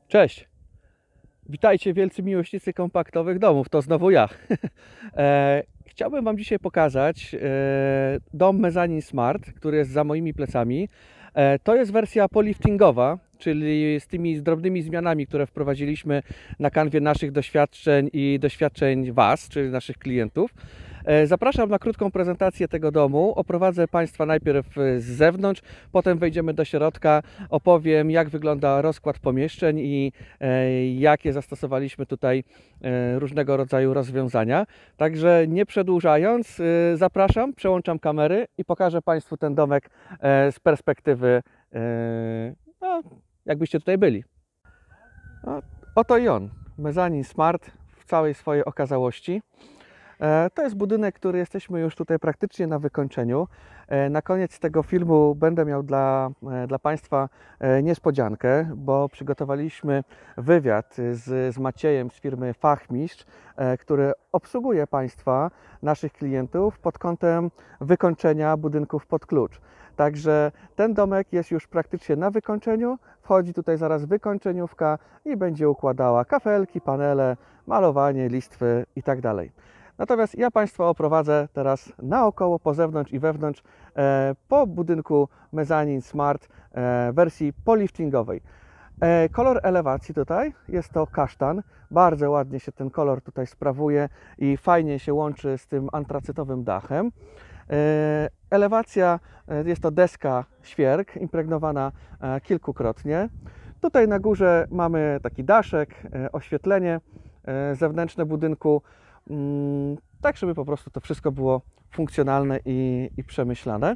Cześć! Witajcie wielcy miłośnicy kompaktowych domów, to znowu ja. Chciałbym Wam dzisiaj pokazać dom Mezzanine Smart, który jest za moimi plecami. To jest wersja poliftingowa, czyli z tymi drobnymi zmianami, które wprowadziliśmy na kanwie naszych doświadczeń i doświadczeń Was, czyli naszych klientów. Zapraszam na krótką prezentację tego domu. Oprowadzę Państwa najpierw z zewnątrz, potem wejdziemy do środka, opowiem, jak wygląda rozkład pomieszczeń i jakie zastosowaliśmy tutaj różnego rodzaju rozwiązania. Także nie przedłużając, zapraszam, przełączam kamery i pokażę Państwu ten domek z perspektywy, no, jakbyście tutaj byli. No, oto i on, Mezzanine Smart w całej swojej okazałości. To jest budynek, który jesteśmy już tutaj praktycznie na wykończeniu. Na koniec tego filmu będę miał dla Państwa niespodziankę, bo przygotowaliśmy wywiad z Maciejem z firmy Fachmistrz, który obsługuje Państwa, naszych klientów pod kątem wykończenia budynków pod klucz. Także ten domek jest już praktycznie na wykończeniu. Wchodzi tutaj zaraz wykończeniówka i będzie układała kafelki, panele, malowanie, listwy itd. Natomiast ja Państwa oprowadzę teraz naokoło, po zewnątrz i wewnątrz po budynku Mezzanine Smart wersji poliftingowej. Kolor elewacji tutaj jest to kasztan. Bardzo ładnie się ten kolor tutaj sprawuje i fajnie się łączy z tym antracytowym dachem. Elewacja jest to deska świerk impregnowana kilkukrotnie. Tutaj na górze mamy taki daszek, oświetlenie zewnętrzne budynku, tak żeby po prostu to wszystko było funkcjonalne i przemyślane.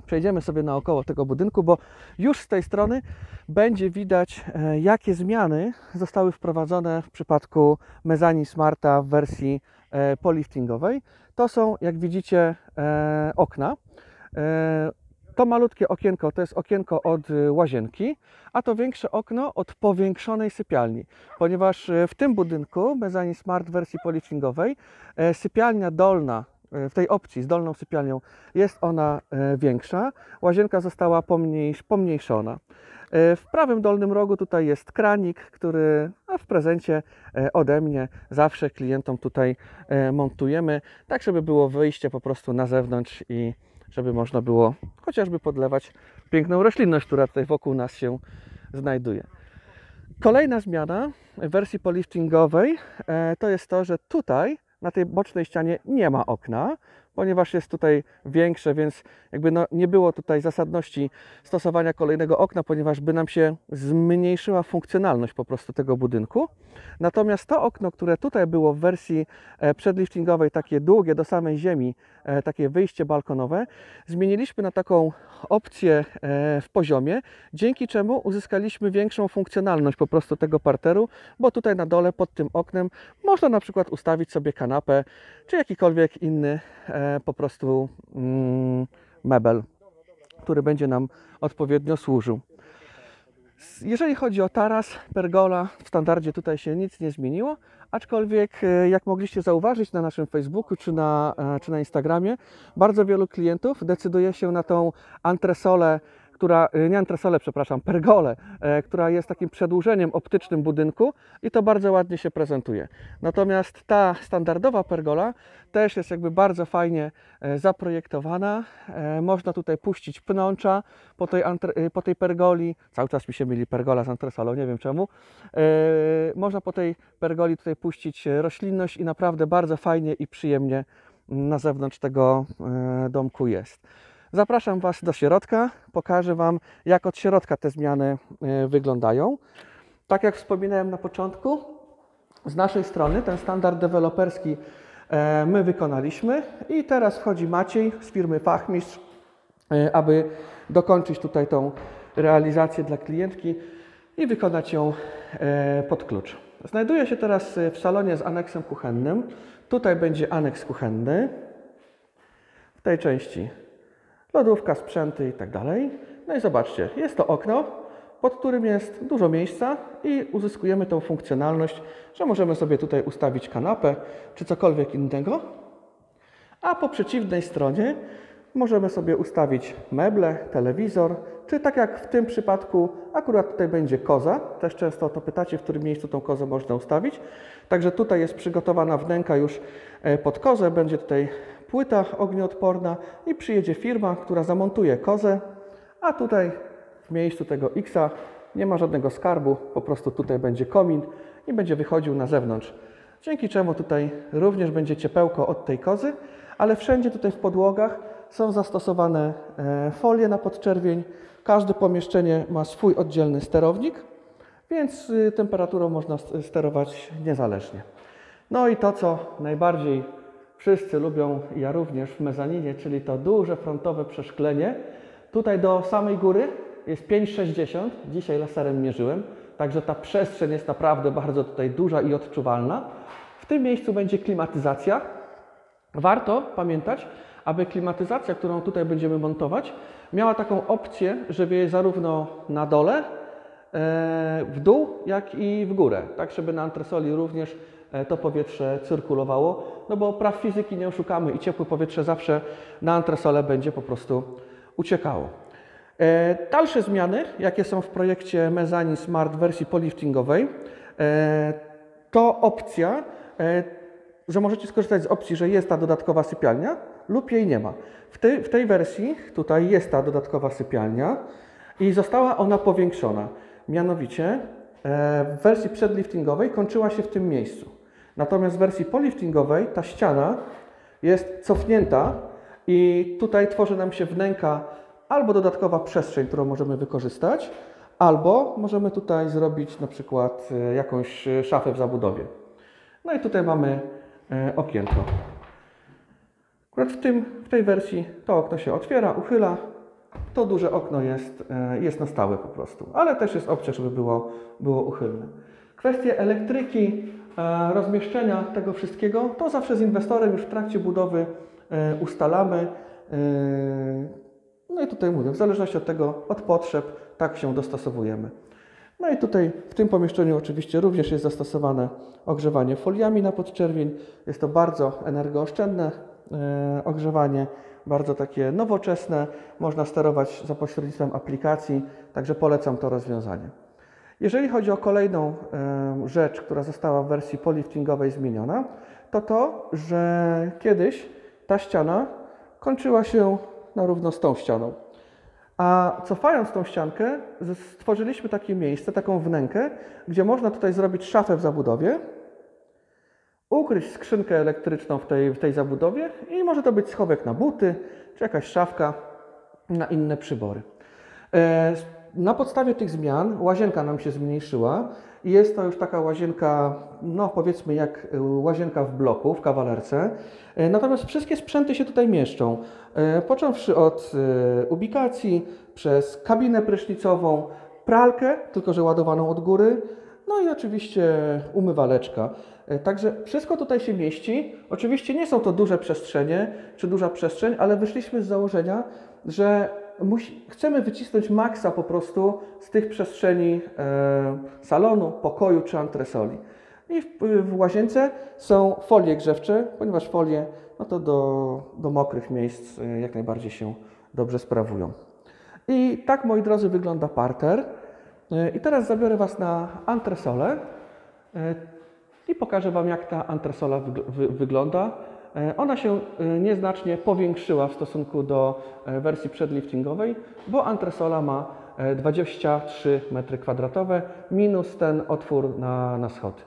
Przejdziemy sobie naokoło tego budynku, bo już z tej strony będzie widać, jakie zmiany zostały wprowadzone w przypadku Mezzanine Smarta w wersji poliftingowej. To są, jak widzicie, okna. To malutkie okienko to jest okienko od łazienki, a to większe okno od powiększonej sypialni, ponieważ w tym budynku Mezzanine Smart w wersji poliftingowej sypialnia dolna, w tej opcji z dolną sypialnią jest ona większa, łazienka została pomniejszona. W prawym dolnym rogu tutaj jest kranik, który w prezencie ode mnie zawsze klientom tutaj montujemy, tak żeby było wyjście po prostu na zewnątrz i żeby można było chociażby podlewać piękną roślinność, która tutaj wokół nas się znajduje. Kolejna zmiana w wersji poliftingowej to jest to, że tutaj na tej bocznej ścianie nie ma okna, ponieważ jest tutaj większe, więc jakby nie było tutaj zasadności stosowania kolejnego okna, ponieważ by nam się zmniejszyła funkcjonalność po prostu tego budynku. Natomiast to okno, które tutaj było w wersji przedliftingowej, takie długie do samej ziemi, takie wyjście balkonowe, zmieniliśmy na taką opcję w poziomie, dzięki czemu uzyskaliśmy większą funkcjonalność po prostu tego parteru, bo tutaj na dole pod tym oknem można na przykład ustawić sobie kanapę, czy jakikolwiek inny po prostu mebel, który będzie nam odpowiednio służył. Jeżeli chodzi o taras, pergola, w standardzie tutaj się nic nie zmieniło, aczkolwiek jak mogliście zauważyć na naszym Facebooku czy na Instagramie, bardzo wielu klientów decyduje się na tą antresolę, pergolę, która jest takim przedłużeniem optycznym budynku i to bardzo ładnie się prezentuje. Natomiast ta standardowa pergola też jest jakby bardzo fajnie zaprojektowana. Można tutaj puścić pnącza po tej pergoli. Cały czas mi się myli pergola z antresolą, nie wiem czemu. Można po tej pergoli tutaj puścić roślinność i naprawdę bardzo fajnie i przyjemnie na zewnątrz tego domku jest. Zapraszam Was do środka, pokażę Wam, jak od środka te zmiany wyglądają. Tak jak wspominałem na początku, z naszej strony ten standard deweloperski my wykonaliśmy i teraz wchodzi Maciej z firmy Fachmistrz, aby dokończyć tutaj tą realizację dla klientki i wykonać ją pod klucz. Znajduję się teraz w salonie z aneksem kuchennym. Tutaj będzie aneks kuchenny. W tej części lodówka, sprzęty i tak dalej. No i zobaczcie, jest to okno, pod którym jest dużo miejsca i uzyskujemy tą funkcjonalność, że możemy sobie tutaj ustawić kanapę czy cokolwiek innego. A po przeciwnej stronie możemy sobie ustawić meble, telewizor, czy tak jak w tym przypadku, akurat tutaj będzie koza. Też często o to pytacie, w którym miejscu tą kozę można ustawić. Także tutaj jest przygotowana wnęka już pod kozę, będzie tutaj płyta ognioodporna i przyjedzie firma, która zamontuje kozę, a tutaj w miejscu tego X-a nie ma żadnego skarbu, po prostu tutaj będzie komin i będzie wychodził na zewnątrz. Dzięki czemu tutaj również będzie ciepełko od tej kozy, ale wszędzie tutaj w podłogach są zastosowane folie na podczerwień. Każde pomieszczenie ma swój oddzielny sterownik, więc temperaturą można sterować niezależnie. No i to, co najbardziej wszyscy lubią, ja również w mezaninie, czyli to duże frontowe przeszklenie. Tutaj do samej góry jest 5,60, dzisiaj laserem mierzyłem, także ta przestrzeń jest naprawdę bardzo tutaj duża i odczuwalna. W tym miejscu będzie klimatyzacja. Warto pamiętać, aby klimatyzacja, którą tutaj będziemy montować, miała taką opcję, że wieje zarówno na dole, w dół, jak i w górę, tak żeby na antresoli również to powietrze cyrkulowało, no bo praw fizyki nie oszukamy i ciepłe powietrze zawsze na antresolę będzie po prostu uciekało. Dalsze zmiany, jakie są w projekcie Mezzanine Smart w wersji poliftingowej, to opcja, że możecie skorzystać z opcji, że jest ta dodatkowa sypialnia lub jej nie ma. W tej wersji tutaj jest ta dodatkowa sypialnia i została ona powiększona. Mianowicie w wersji przedliftingowej kończyła się w tym miejscu. Natomiast w wersji poliftingowej ta ściana jest cofnięta i tutaj tworzy nam się wnęka albo dodatkowa przestrzeń, którą możemy wykorzystać, albo możemy tutaj zrobić na przykład jakąś szafę w zabudowie. No i tutaj mamy okienko. Akurat w tej wersji to okno się otwiera, uchyla. To duże okno jest na stałe po prostu, ale też jest opcja, żeby było uchylne. Kwestie elektryki, rozmieszczenia tego wszystkiego, to zawsze z inwestorem już w trakcie budowy ustalamy. No i tutaj mówię, w zależności od tego, od potrzeb, tak się dostosowujemy. No i tutaj w tym pomieszczeniu oczywiście również jest zastosowane ogrzewanie foliami na podczerwień. Jest to bardzo energooszczędne ogrzewanie, bardzo takie nowoczesne. Można sterować za pośrednictwem aplikacji, także polecam to rozwiązanie. Jeżeli chodzi o kolejną rzecz, która została w wersji poliftingowej zmieniona, to, że kiedyś ta ściana kończyła się na równo z tą ścianą. A cofając tą ściankę, stworzyliśmy takie miejsce, taką wnękę, gdzie można tutaj zrobić szafę w zabudowie, ukryć skrzynkę elektryczną w tej zabudowie i może to być schowek na buty, czy jakaś szafka na inne przybory. Na podstawie tych zmian łazienka nam się zmniejszyła i jest to już taka łazienka, no powiedzmy jak łazienka w bloku, w kawalerce. Natomiast wszystkie sprzęty się tutaj mieszczą, począwszy od ubikacji, przez kabinę prysznicową, pralkę, tylko że ładowaną od góry, no i oczywiście umywaleczka. Także wszystko tutaj się mieści. Oczywiście nie są to duże przestrzenie, czy duża przestrzeń, ale wyszliśmy z założenia, że chcemy wycisnąć maksa po prostu z tych przestrzeni salonu, pokoju czy antresoli. I w łazience są folie grzewcze, ponieważ folie no to do mokrych miejsc jak najbardziej się dobrze sprawują. I tak, moi drodzy, wygląda parter. I teraz zabiorę Was na antresolę i pokażę Wam, jak ta antresola wygląda. Ona się nieznacznie powiększyła w stosunku do wersji przedliftingowej, bo antresola ma 23 m2 minus ten otwór na schody.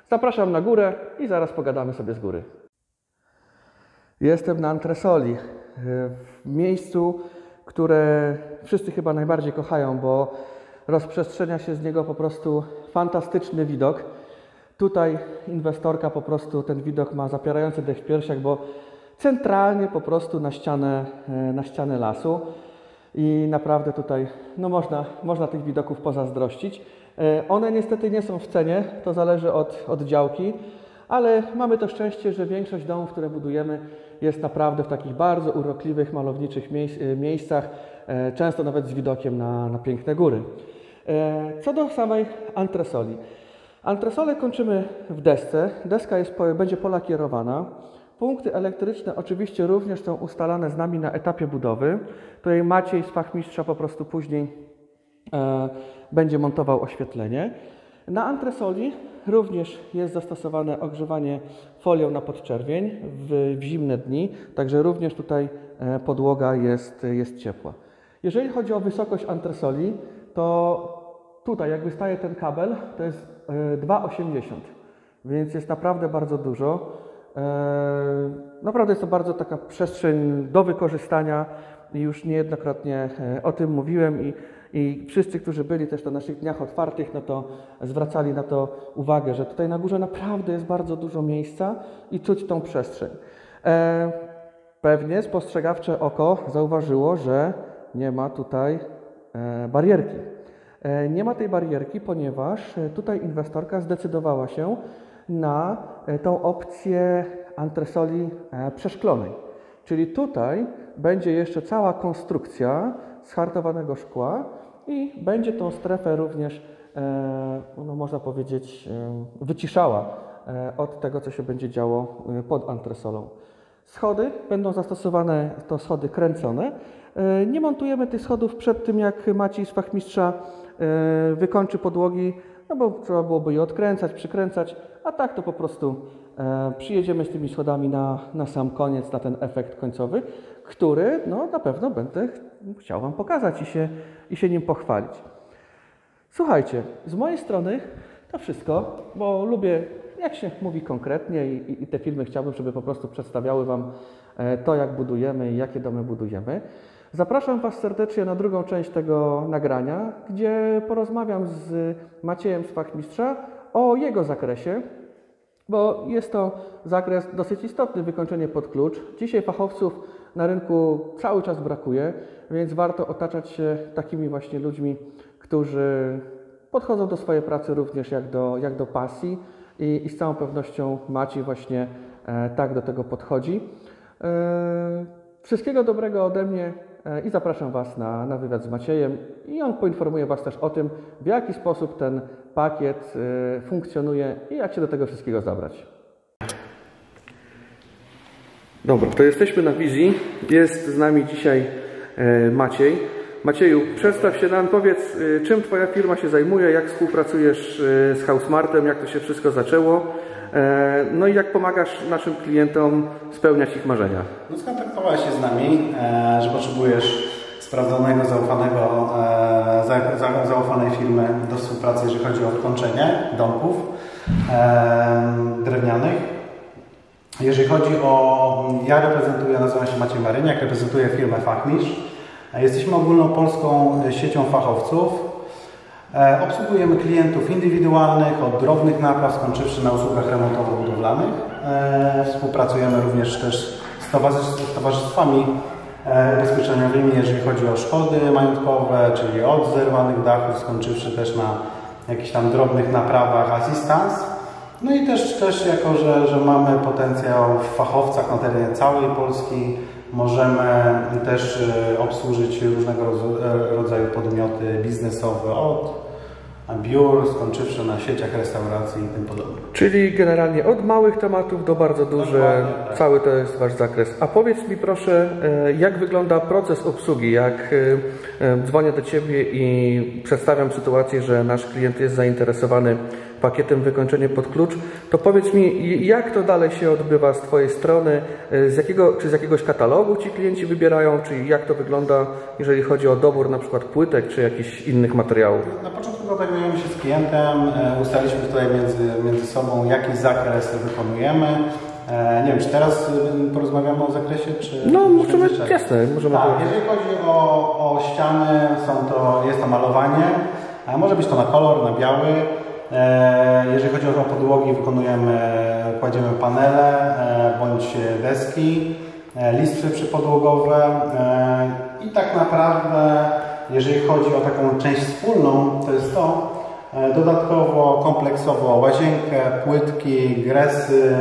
Zapraszam na górę i zaraz pogadamy sobie z góry. Jestem na antresoli, w miejscu, które wszyscy chyba najbardziej kochają, bo rozprzestrzenia się z niego po prostu fantastyczny widok. Tutaj inwestorka po prostu ten widok ma zapierający dech w piersiach, bo centralnie po prostu na ścianę lasu i naprawdę tutaj no można tych widoków pozazdrościć. One niestety nie są w cenie, to zależy od działki, ale mamy to szczęście, że większość domów, które budujemy, jest naprawdę w takich bardzo urokliwych, malowniczych miejscach, często nawet z widokiem na piękne góry. Co do samej antresoli. Antresolę kończymy w desce. Deska będzie polakierowana. Punkty elektryczne oczywiście również są ustalane z nami na etapie budowy. Tutaj Maciej z fachmistrza po prostu później będzie montował oświetlenie. Na antresoli również jest zastosowane ogrzewanie folią na podczerwień w zimne dni, także również tutaj podłoga jest ciepła. Jeżeli chodzi o wysokość antresoli, to tutaj jak wystaje ten kabel, to jest 2,80, więc jest naprawdę bardzo dużo. Naprawdę jest to bardzo taka przestrzeń do wykorzystania i już niejednokrotnie o tym mówiłem i wszyscy, którzy byli też na naszych dniach otwartych, no to zwracali na to uwagę, że tutaj na górze naprawdę jest bardzo dużo miejsca i czuć tą przestrzeń. Pewnie spostrzegawcze oko zauważyło, że nie ma tutaj barierki. Nie ma tej barierki, ponieważ tutaj inwestorka zdecydowała się na tą opcję antresoli przeszklonej. Czyli tutaj będzie jeszcze cała konstrukcja z hartowanego szkła i będzie tą strefę również, no można powiedzieć, wyciszała od tego, co się będzie działo pod antresolą. Schody będą zastosowane, to schody kręcone. Nie montujemy tych schodów przed tym, jak Maciej z fachmistrza wykończy podłogi, no bo trzeba byłoby je odkręcać, przykręcać, a tak to po prostu przyjedziemy z tymi schodami na sam koniec, na ten efekt końcowy, który no, na pewno będę chciał Wam pokazać i się nim pochwalić. Słuchajcie, z mojej strony to wszystko, bo lubię, jak się mówi konkretnie i te filmy chciałbym, żeby po prostu przedstawiały Wam to, jak budujemy i jakie domy budujemy. Zapraszam Was serdecznie na drugą część tego nagrania, gdzie porozmawiam z Maciejem z fachmistrza o jego zakresie, bo jest to zakres dosyć istotny, wykończenie pod klucz. Dzisiaj fachowców na rynku cały czas brakuje, więc warto otaczać się takimi właśnie ludźmi, którzy podchodzą do swojej pracy również jak do pasji i z całą pewnością Maciej właśnie tak do tego podchodzi. Wszystkiego dobrego ode mnie i zapraszam Was na wywiad z Maciejem i on poinformuje Was też o tym, w jaki sposób ten pakiet funkcjonuje i jak się do tego wszystkiego zabrać. Dobra, to jesteśmy na wizji. Jest z nami dzisiaj Maciej. Macieju, przedstaw się nam, powiedz, czym Twoja firma się zajmuje, jak współpracujesz z Housemartem, jak to się wszystko zaczęło, no i jak pomagasz naszym klientom spełniać ich marzenia. No, skontaktowałeś się z nami, że potrzebujesz sprawdzonego, zaufanej firmy do współpracy, jeżeli chodzi o wykończenie domków drewnianych. Jeżeli chodzi o... Ja reprezentuję, nazywam się Maciej Maryniak, reprezentuję firmę Fachmistrz. Jesteśmy ogólnopolską siecią fachowców. Obsługujemy klientów indywidualnych, od drobnych napraw, skończywszy na usługach remontowo-budowlanych. Współpracujemy również też z towarzystwami ubezpieczeniowymi, jeżeli chodzi o szkody majątkowe, czyli od zerwanych dachów, skończywszy też na jakichś tam drobnych naprawach asystans. No i też jako, że mamy potencjał w fachowcach na terenie całej Polski, możemy też obsłużyć różnego rodzaju podmioty biznesowe, od biur, skończywszy na sieciach restauracji i tym podobne. Czyli generalnie od małych tematów do bardzo duże, tak. Cały to jest Wasz zakres. A powiedz mi proszę, jak wygląda proces obsługi, jak dzwonię do Ciebie i przedstawiam sytuację, że nasz klient jest zainteresowany pakietem wykończenie pod klucz, to powiedz mi, jak to dalej się odbywa z Twojej strony, czy z jakiegoś katalogu Ci klienci wybierają, czy jak to wygląda, jeżeli chodzi o dobór na przykład płytek, czy jakichś innych materiałów? Na początku kontaktujemy się z klientem, ustaliliśmy tutaj między sobą, jaki zakres wykonujemy. Nie wiem, czy teraz porozmawiamy o zakresie, czy... No, możemy, jasne. Możemy tak, jeżeli chodzi o ściany, jest to malowanie, może być to na kolor, na biały. Jeżeli chodzi o podłogi, kładziemy panele bądź deski, listwy przypodłogowe i tak naprawdę, jeżeli chodzi o taką część wspólną, to jest to, dodatkowo kompleksowo łazienkę, płytki, gresy,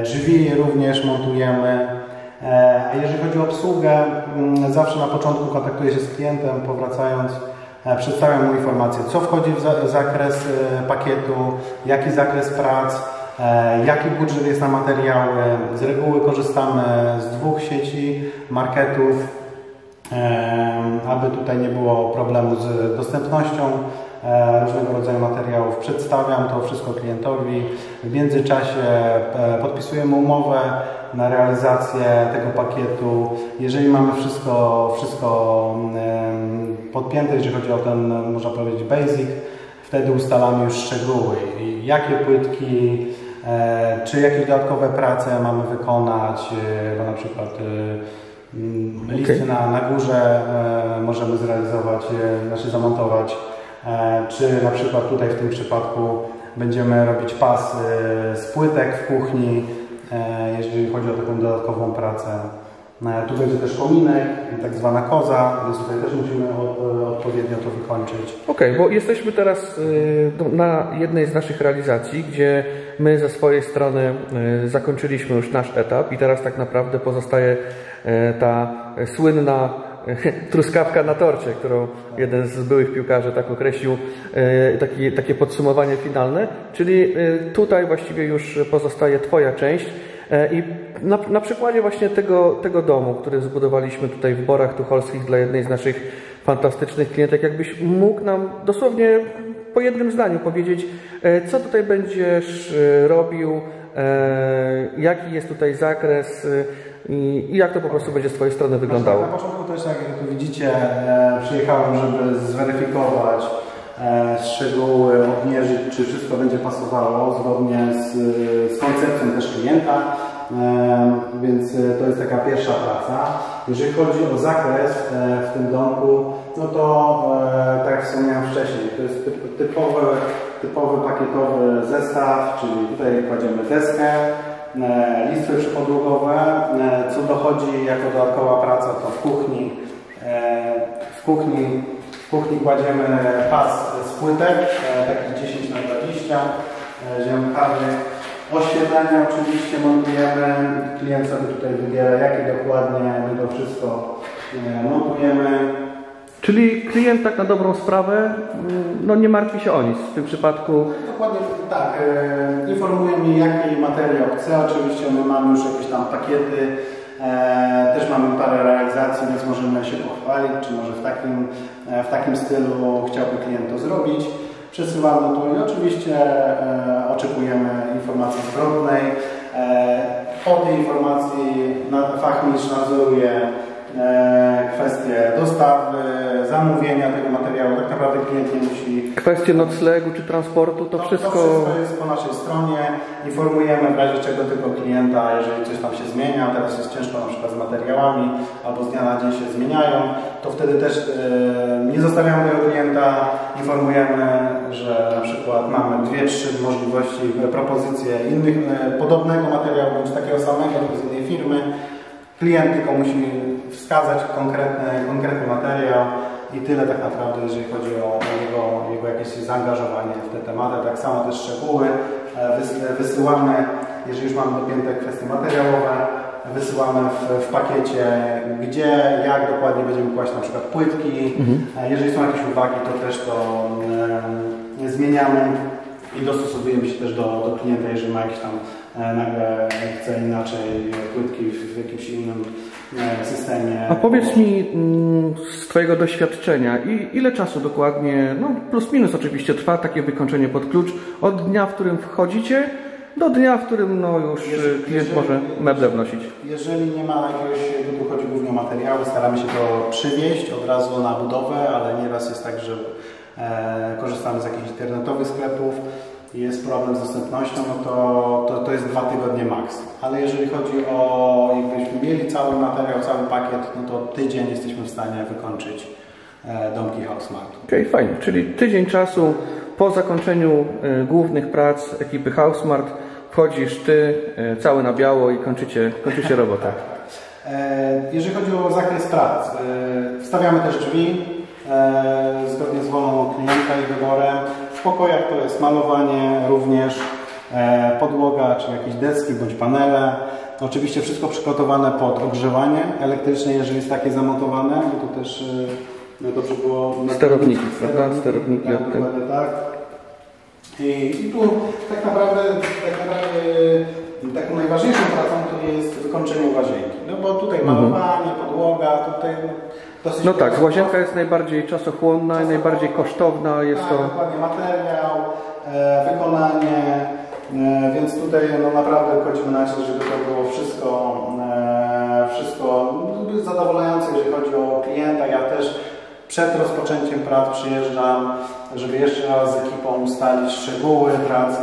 drzwi również montujemy. A jeżeli chodzi o obsługę, zawsze na początku kontaktuję się z klientem, powracając, przedstawiam mu informację, co wchodzi w zakres pakietu, jaki zakres prac, Jaki budżet jest na materiały? Z reguły korzystamy z 2 sieci marketów, aby tutaj nie było problemu z dostępnością różnego rodzaju materiałów. Przedstawiam to wszystko klientowi. W międzyczasie podpisujemy umowę na realizację tego pakietu. Jeżeli mamy wszystko podpięte, jeżeli chodzi o ten, można powiedzieć, basic, wtedy ustalamy już szczegóły. Jakie płytki, czy jakieś dodatkowe prace mamy wykonać, bo na przykład listy na górze możemy zrealizować, zamontować, czy na przykład tutaj w tym przypadku będziemy robić pas z płytek w kuchni, jeżeli chodzi o taką dodatkową pracę. Tu będzie też kominek, tak zwana koza, więc tutaj też musimy odpowiednio to wykończyć. Okej, bo jesteśmy teraz na jednej z naszych realizacji, gdzie my ze swojej strony zakończyliśmy już nasz etap i teraz tak naprawdę pozostaje ta słynna truskawka na torcie, którą jeden z byłych piłkarzy tak określił, takie podsumowanie finalne, czyli tutaj właściwie już pozostaje Twoja część. I na przykładzie właśnie tego domu, który zbudowaliśmy tutaj w Borach Tucholskich dla jednej z naszych fantastycznych klientek, jakbyś mógł nam dosłownie po jednym zdaniu powiedzieć, co tutaj będziesz robił, jaki jest tutaj zakres i jak to po prostu będzie z Twojej strony wyglądało. Na początku też, jak tu widzicie, przyjechałem, żeby zweryfikować szczegóły, odmierzyć, czy wszystko będzie pasowało zgodnie z koncepcją też klienta, więc to jest taka pierwsza praca. Jeżeli chodzi o zakres w tym domku, no to tak jak wspomniałem wcześniej, to jest typowy pakietowy zestaw, czyli tutaj kładziemy deskę, listwy przypodłogowe, co dochodzi jako dodatkowa praca to w kuchni kładziemy pas z płytek, taki 10×20, ziem karny. Oświetlenie oczywiście montujemy, klient sobie tutaj wybiera, jakie dokładnie my to wszystko montujemy. Czyli klient tak na dobrą sprawę no nie martwi się o nic w tym przypadku. Dokładnie tak, informuje mnie, jaki materiał chce. Oczywiście my mamy już jakieś tam pakiety, też mamy parę realizacji, więc możemy się pochwalić, czy może w takim stylu chciałby klient to zrobić. Przesyłamy to i oczywiście oczekujemy informacji zwrotnej. Po tej informacji fachmistrz nadzoruje kwestie dostawy, zamówienia tego materiału. Tak naprawdę klient nie musi... Kwestie noclegu czy transportu, to wszystko... To wszystko jest po naszej stronie. Informujemy w razie czego tylko klienta, jeżeli coś tam się zmienia. Teraz jest ciężko na przykład z materiałami, albo z dnia na dzień się zmieniają, to wtedy też nie zostawiamy tego klienta. Informujemy, że na przykład mamy 2-3 możliwości, propozycje innych, podobnego materiału, bądź takiego samego z innej firmy. Klient tylko musi wskazać konkretny materiał i tyle tak naprawdę, jeżeli chodzi o jego jakieś zaangażowanie w te tematy. Tak samo też szczegóły wysyłamy, jeżeli już mamy dopięte kwestie materiałowe, wysyłamy w pakiecie, gdzie, jak dokładnie będziemy kłaść na przykład płytki. Jeżeli są jakieś uwagi, to też to zmieniamy i dostosowujemy się też do klienta, jeżeli ma jakieś tam nagle chce inaczej płytki w jakimś innym systemie. A powiedz mi z Twojego doświadczenia, ile czasu dokładnie, no plus minus oczywiście, trwa takie wykończenie pod klucz od dnia, w którym wchodzicie, do dnia, w którym no już klient może meble wnosić? Jeżeli nie ma jakiegoś, tu chodzi głównie o materiały, staramy się to przywieźć od razu na budowę, ale nieraz jest tak, że korzystamy z jakichś internetowych sklepów i jest problem z dostępnością, no to jest 2 tygodnie maks. Ale jeżeli chodzi o, jakbyśmy mieli cały materiał, cały pakiet, no to tydzień jesteśmy w stanie wykończyć domki HouseSmart. Okej, fajnie, czyli tydzień czasu po zakończeniu głównych prac ekipy HouseSmart wchodzisz Ty cały na biało i kończycie robotę. Jeżeli chodzi o zakres prac, wstawiamy też drzwi zgodnie z wolą klienta i wyborem. W pokojach to jest malowanie również, podłoga, czy jakieś deski bądź panele. Oczywiście wszystko przygotowane pod ogrzewanie elektryczne, jeżeli jest takie zamontowane, bo to też dobrze było... Sterowniki, prawda? Sterowniki. Tak, dokładnie tak. I tu tak naprawdę taką najważniejszą pracą to jest wykończenie łazienki. No bo tutaj malowanie, podłoga, tutaj dosyć... No tak, łazienka jest najbardziej czasochłonna i najbardziej kosztowna. Jest to... Dokładnie, materiał, wykonanie, więc tutaj no naprawdę kładziemy nacisk, żeby to było wszystko zadowalające, jeżeli chodzi o klienta. Ja też przed rozpoczęciem prac przyjeżdżam, żeby jeszcze raz z ekipą ustalić szczegóły prac.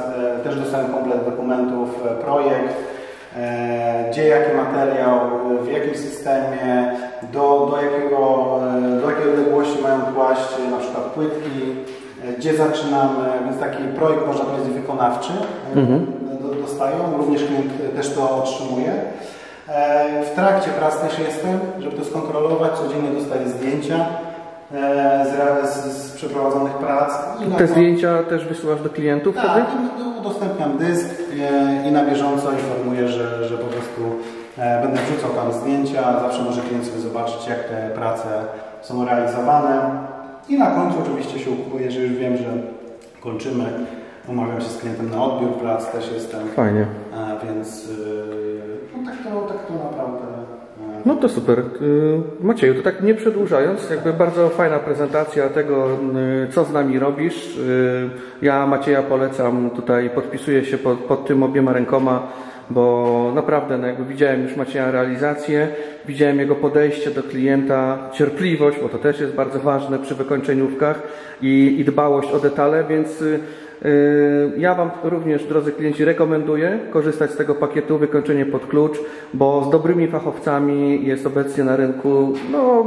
Też dostałem komplet dokumentów, projekt, gdzie jaki materiał, w jakim systemie, do jakiej odległości mają kłaść na przykład płytki, gdzie zaczynamy, więc taki projekt można powiedzieć wykonawczy dostają, również klient też to otrzymuje. W trakcie prac też jestem, żeby to skontrolować, codziennie dostaję zdjęcia z przeprowadzonych prac. Te zdjęcia też wysyłasz do klientów wtedy? Tak, udostępniam dysk i na bieżąco informuję, że po prostu będę wrzucał tam zdjęcia. Zawsze może klient sobie zobaczyć, jak te prace są realizowane. I na końcu oczywiście się ukłuję, że już wiem, że kończymy. Umawiam się z klientem na odbiór prac, też jestem. Fajnie. Więc no tak to naprawdę. No to super. Macieju, to tak nie przedłużając, jakby bardzo fajna prezentacja tego, co z nami robisz. Ja Macieja polecam, tutaj podpisuję się pod tym obiema rękoma, bo naprawdę no jakby widziałem już Macieja realizację, widziałem jego podejście do klienta, cierpliwość, bo to też jest bardzo ważne przy wykończeniówkach i dbałość o detale, więc ja Wam również, drodzy klienci, rekomenduję korzystać z tego pakietu wykończenie pod klucz, bo z dobrymi fachowcami jest obecnie na rynku no,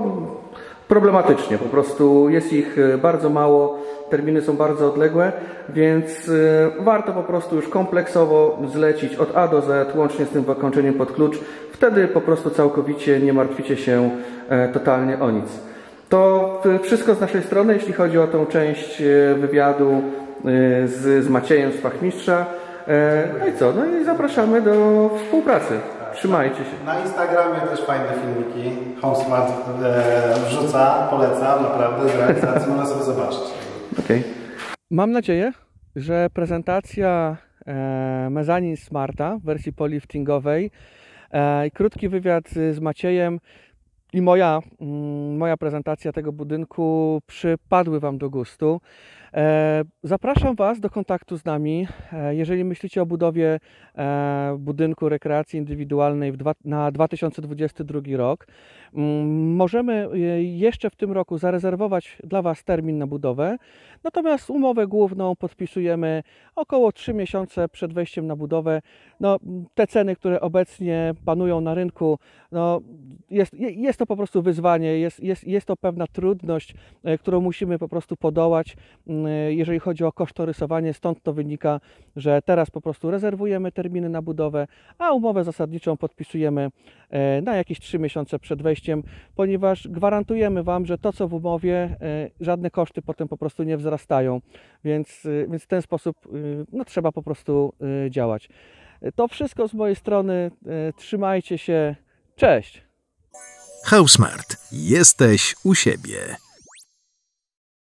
problematycznie. Po prostu jest ich bardzo mało, terminy są bardzo odległe, więc warto po prostu już kompleksowo zlecić od A do Z, łącznie z tym wykończeniem pod klucz. Wtedy po prostu całkowicie nie martwicie się totalnie o nic. To wszystko z naszej strony, jeśli chodzi o tą część wywiadu z Maciejem z Fachmistrza. No i co? No i zapraszamy do współpracy. Trzymajcie się. Na Instagramie też fajne filmiki. HomeSmart wrzuca, polecam, naprawdę z realizacji można sobie zobaczyć. Okay. Mam nadzieję, że prezentacja mezanin Smarta w wersji poliftingowej, krótki wywiad z Maciejem i moja prezentacja tego budynku przypadły Wam do gustu. Zapraszam Was do kontaktu z nami. Jeżeli myślicie o budowie budynku rekreacji indywidualnej na 2022 rok, możemy jeszcze w tym roku zarezerwować dla Was termin na budowę, natomiast umowę główną podpisujemy około 3 miesiące przed wejściem na budowę. No, te ceny, które obecnie panują na rynku, no, jest to po prostu wyzwanie, jest to pewna trudność, którą musimy po prostu podołać, jeżeli chodzi o kosztorysowanie. Stąd to wynika, że teraz po prostu rezerwujemy terminy na budowę, a umowę zasadniczą podpisujemy na jakieś 3 miesiące przed wejściem, ponieważ gwarantujemy Wam, że to co w umowie, żadne koszty potem po prostu nie wzrastają, więc w ten sposób no, trzeba po prostu działać. To wszystko z mojej strony. Trzymajcie się. Cześć! HouseSmart. Jesteś u siebie.